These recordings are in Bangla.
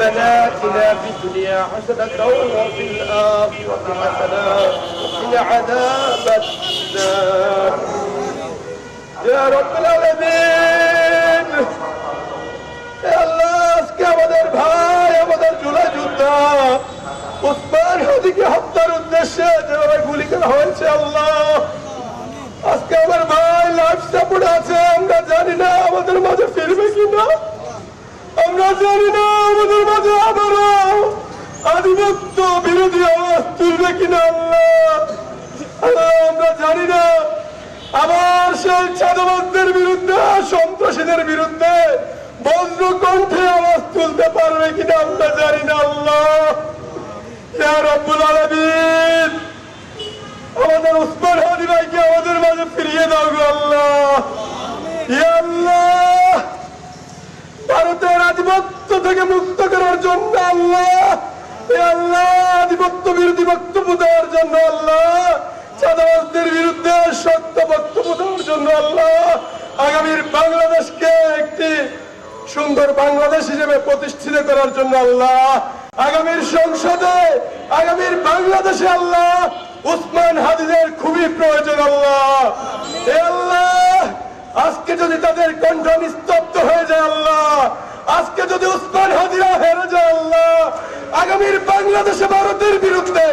ربنا آتنا في الدنيا حسنة وفي الآخرة حسنة وقنا عذاب النار يا رب العالمين يا الله আজকে আমাদের ভাই আমাদের জুলাই যোদ্ধা উসমান হাদিকে হত্যার উদ্দেশ্যে যেভাবে গুলি করা হয়েছে আল্লাহ আজকে আমার ভাই লাইফ সাপোর্ট আছে আমরা জানি না আমাদের মাঝে ফিরবে কিনা আমরা জানি না আমাদের মাঝে আবারও আধিপত্য বিরোধী আওয়াজ তুলবে কিনা আল্লাহ আমরা জানি না আবার সেই চাঁদাবাজদের বিরুদ্ধে সন্ত্রাসীদের বিরুদ্ধে বজ্র কণ্ঠে আওয়াজ তুলতে পারবে কিনা আমরা জানি না আল্লাহ ইয়া রাব্বুল আলামিন আমাদের উসমান হাদি ভাইকে আমাদের মাঝে ফিরিয়ে দাও গো আল্লাহ ইয়া আল্লাহ ভারতের আধিপত্য থেকে মুক্ত করার জন্য আল্লাহ ইয়া আল্লাহ আধিপত্য বিরোধী বক্তব্য দেওয়ার জন্য আল্লাহ চাঁদাবাজদের বিরুদ্ধে সত্য বক্তব্য দেওয়ার জন্য আল্লাহ আগামীর বাংলাদেশকে একটি সুন্দর বাংলাদেশ হিসেবে প্রতিষ্ঠিত করার জন্য আল্লাহ আগামীর সংসদে আগামীর বাংলাদেশে আল্লাহ উসমান হাদিদের খুবই প্রয়োজন আল্লাহ এ আল্লাহ আজকে যদি তাদের কণ্ঠ নিস্তব্ধ হয়ে যায় আল্লাহ আজকে যদি উসমান হাদিরা হেরে যায় আল্লাহ আগামীর বাংলাদেশে ভারতের বিরুদ্ধে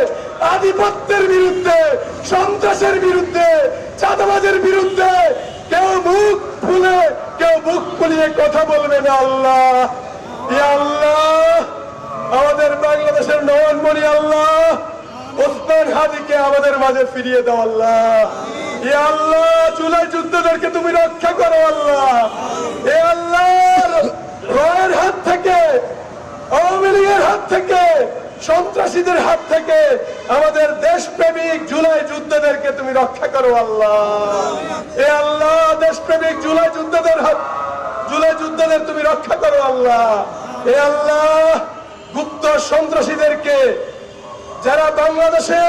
আধিপত্যের বিরুদ্ধে সন্ত্রাসের বিরুদ্ধে চাঁদাবাজের বিরুদ্ধে কেউ মুখ খুলে কেউ মুখ খুলিয়ে কথা বলবে না আল্লাহ ইয়া আল্লাহ আমাদের বাংলাদেশের নয়নমণি আল্লাহ উসমান হাদিকে আমাদের মাঝে ফিরিয়ে দাও আল্লাহ ইয়া আল্লাহ জুলাই যুদ্ধদেরকে তুমি রক্ষা করো আল্লাহ এ আল্লাহ রয়ের হাত থেকে আওয়ামী লীগের হাত থেকে সন্ত্রাসীদের হাত থেকে আমাদের দেশপ্রেমিক জুলাই যুদ্ধদেরকে তুমি রক্ষা করো আল্লাহ এ আল্লাহ দেশপ্রেমিক জুলাই যুদ্ধদের তুমি রক্ষা করো আল্লাহ এ আল্লাহ গুপ্ত সন্ত্রাসীদেরকে যারা বাংলাদেশে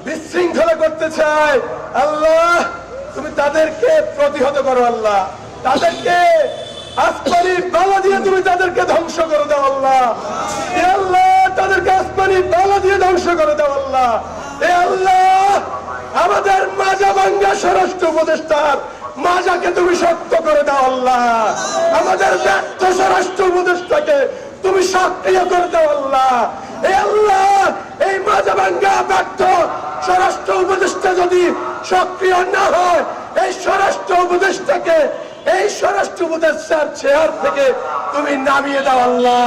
বিশৃঙ্খলা করতে চায় আল্লাহ তুমি তাদেরকে প্রতিহত করো আল্লাহ তাদেরকে আসমানি বালা দিয়ে তুমি তাদেরকে ধ্বংস করে দাও আল্লাহ এ আল্লাহ তাদেরকে আসমানি বালা দিয়ে ধ্বংস করে দাও আল্লাহ এ আল্লাহ আমাদের মাজা ভাঙ্গা স্বরাষ্ট্র উপদেষ্টার মাজাকে তুমি শক্ত করে দাও আল্লাহ আমাদের ব্যর্থ স্বরাষ্ট্র উপদেষ্টাকে তুমি সক্রিয় করে দাও আল্লাহ এ আল্লাহ এই মাজা ভাঙ্গা ব্যর্থ স্বরাষ্ট্র উপদেষ্টা যদি সক্রিয় না হয় এই স্বরাষ্ট্র উপদেষ্টাকে এই স্বরাষ্ট্র উপদেষ্টার চেয়ার থেকে তুমি নামিয়ে দাও আল্লাহ।